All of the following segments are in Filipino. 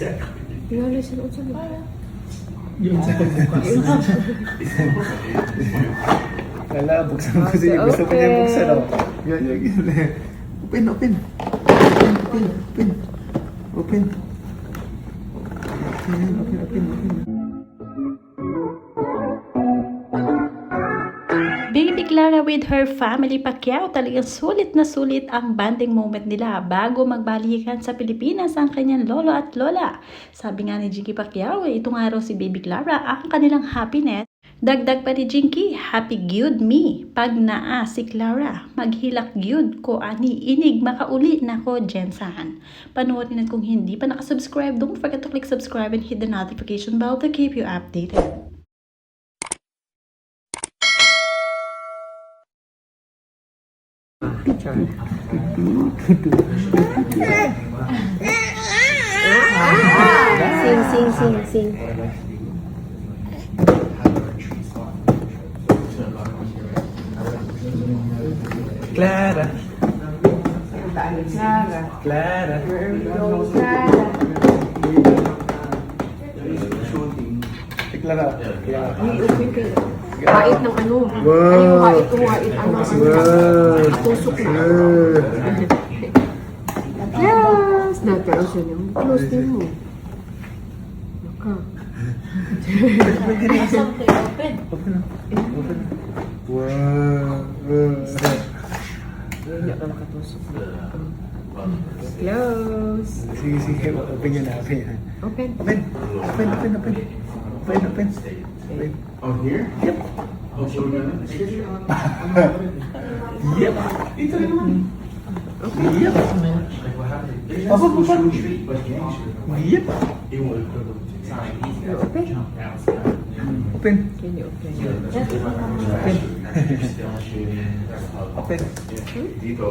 Tingnan sila sa para. Yung sa pagbukas. Kala, buksan ko siya. Gusto ko niya buksan. Yan. Open. Open. Baby Clara with her family Pacquiao, talagang sulit na sulit ang bonding moment nila bago magbalikan sa Pilipinas ang kanyang lolo at lola. Sabi nga ni Jinky Pacquiao, itong araw si Baby Clara ang kanilang happiness. Dagdag pa ni Jinky, happy gyud me. Pag naa si Clara, maghilak gyud ko ani inig makauli na ko Jensan. Panoorin at kung hindi pa nakasubscribe, don't forget to click subscribe and hit the notification bell to keep you updated. Sing. Clara. Clara. Hait ng ano? Ano yung hait ano? Tusok na. Yes! Pero siya yung close din mo. Naka. Open. Wow. Hindi ka nakatusok. Close. Sige. Open yun na. Open. Oh, here? Yep. Oh, so we're gonna Yep. Ito rin naman. Yep. Like what happened? There's no social street, but gang shit. Yep. It will equivalent to time. Open. Open. Can you open? Open. Dito,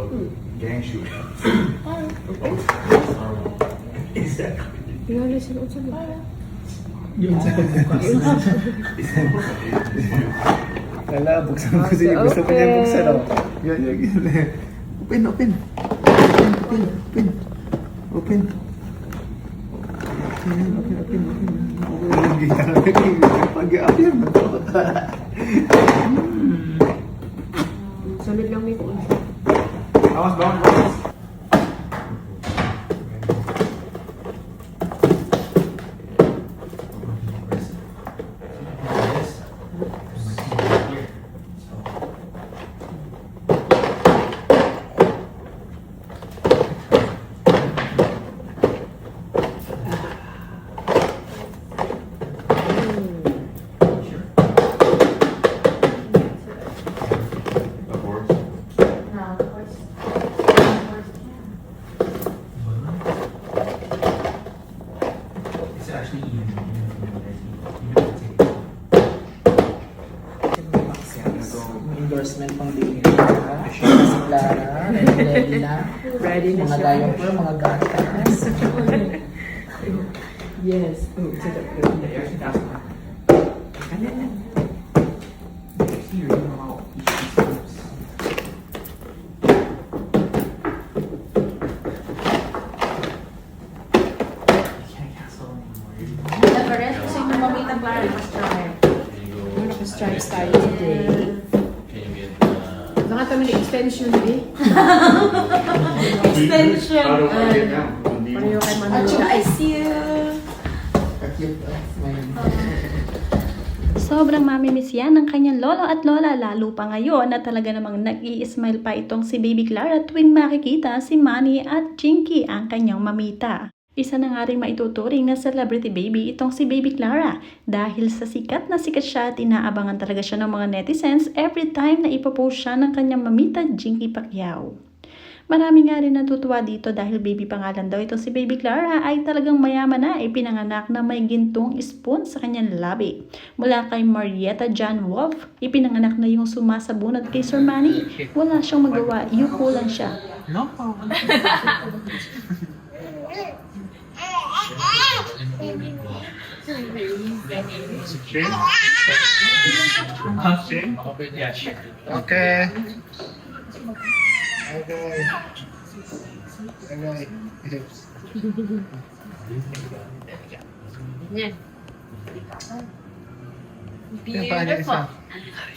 gang shooting. Exactly. Tingnan sila sa para. Yung sa pagbukas. Kala, buksan ko siya. Gusto ko niya buksan. Yan. Open. Pag-appear mo to. Sunod lang may kuha. Awas. Endorsement pang baby na si Clara, ready na. Ready na Mga siya. diaper, mga gatas. Yes. Oh, to the stripes tayo today. Baka kami na extension eh. Extension. Pareho kay Manila. I see you. Cute. Sobrang mamimiss yan ng kanyang lolo at lola, lalo pa ngayon na talaga namang nag-i-smile pa itong si Baby Clara tuwing makikita si Manny at Jinky ang kanyang mamita. Isa na nga rin maituturing na celebrity baby itong si Baby Clara dahil sa sikat siya at inaabangan talaga siya ng mga netizens every time na ipopost siya ng kanyang mamita Jinky Pacquiao. Marami nga rin natutuwa dito dahil baby pangalan daw itong si Baby Clara ay talagang mayaman na ipinanganak na may gintong spoon sa kanyang labi. Mula kay Marietta John Wolf, ipinanganak na yung sumasabunod kay Sir Manny. Wala siyang magawa, yuko lang siya. No. Okay. Okay. Yan. Yung pa niya isa.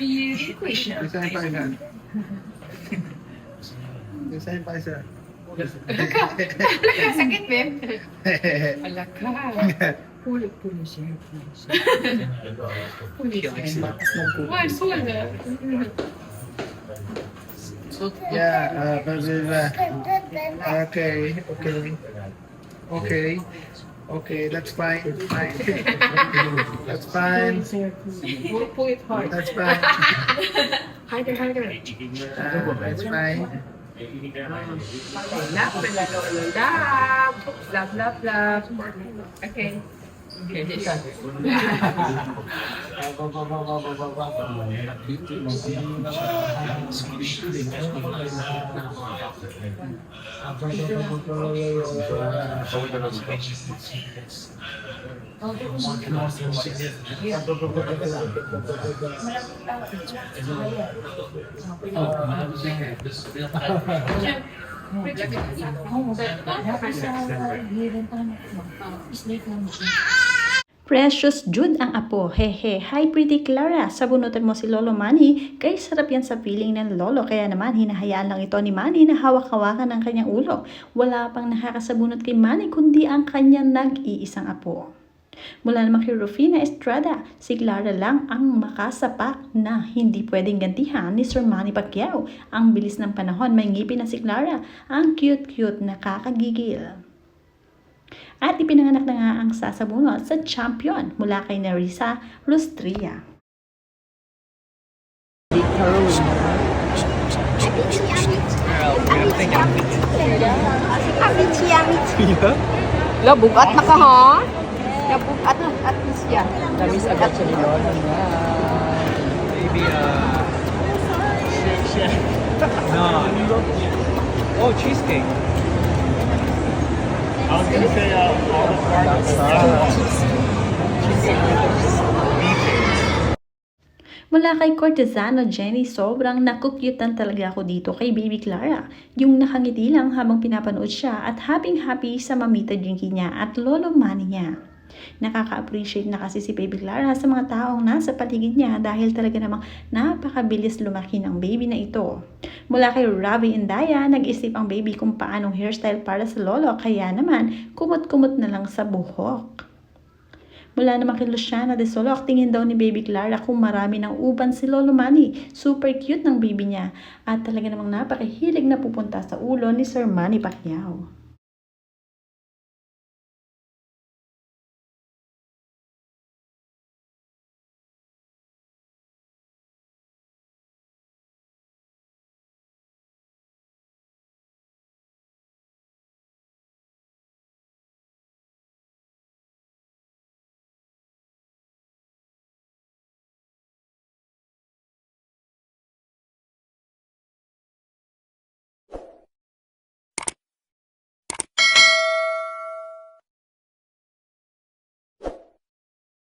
Beautiful. Isa yung pa isa. Isa yung pa isa. Sakit, Beb. Ala ka. Pulo siya. Why, suwala. Yeah, okay, that's fine. That's fine. Pull it hard. That's fine. Harder. That's fine. Love. Okay. Precious Jude ang apo. Hehe. Hi Pretty Clara. Sabunutan mo si Lolo Manny. Kay sarap yan sa feeling ng lolo. Kaya naman hinahayaan lang ito ni Manny na hawak-hawakan ang kanyang ulo. Wala pang nakakasabunot kay Manny kundi ang kanyang nag-iisang apo. Mula naman kay Rufina Estrada, si Clara lang ang makasapak na hindi pwedeng gantihan ni Sir Manny Pacquiao. Ang bilis ng panahon, may ngipin na si Clara. Ang cute-cute, nakakagigil. At ipinanganak na nga ang sasabunot sa champion mula kay Narisa Lustria. La, bugat na ka, ha? La, bugat at siya. Tamis agad siya ni Lolo niya. Maybe no. Oh, cheesecake. I was gonna say all the parts. Mula kay Cortezano Jenny, sobrang nakukyutan talaga ako dito kay Baby Clara. Yung nakangiti lang habang pinapanood siya at happy sa mamita Jinky niya at Lolo Manny niya. Nakaka-appreciate na kasi si Baby Clara sa mga taong nasa paligid niya dahil talaga namang napakabilis lumaki ng baby na ito. Mula kay Ravi Indaya, nag-isip ang baby kung paanong hairstyle para sa lolo kaya naman kumot-kumot na lang sa buhok. Mula naman kay Luciana de Soloc, tingin daw ni Baby Clara kung marami ng uban si Lolo Manny. Super cute ng baby niya at talaga namang napakahilig na pupunta sa ulo ni Sir Manny Pacquiao.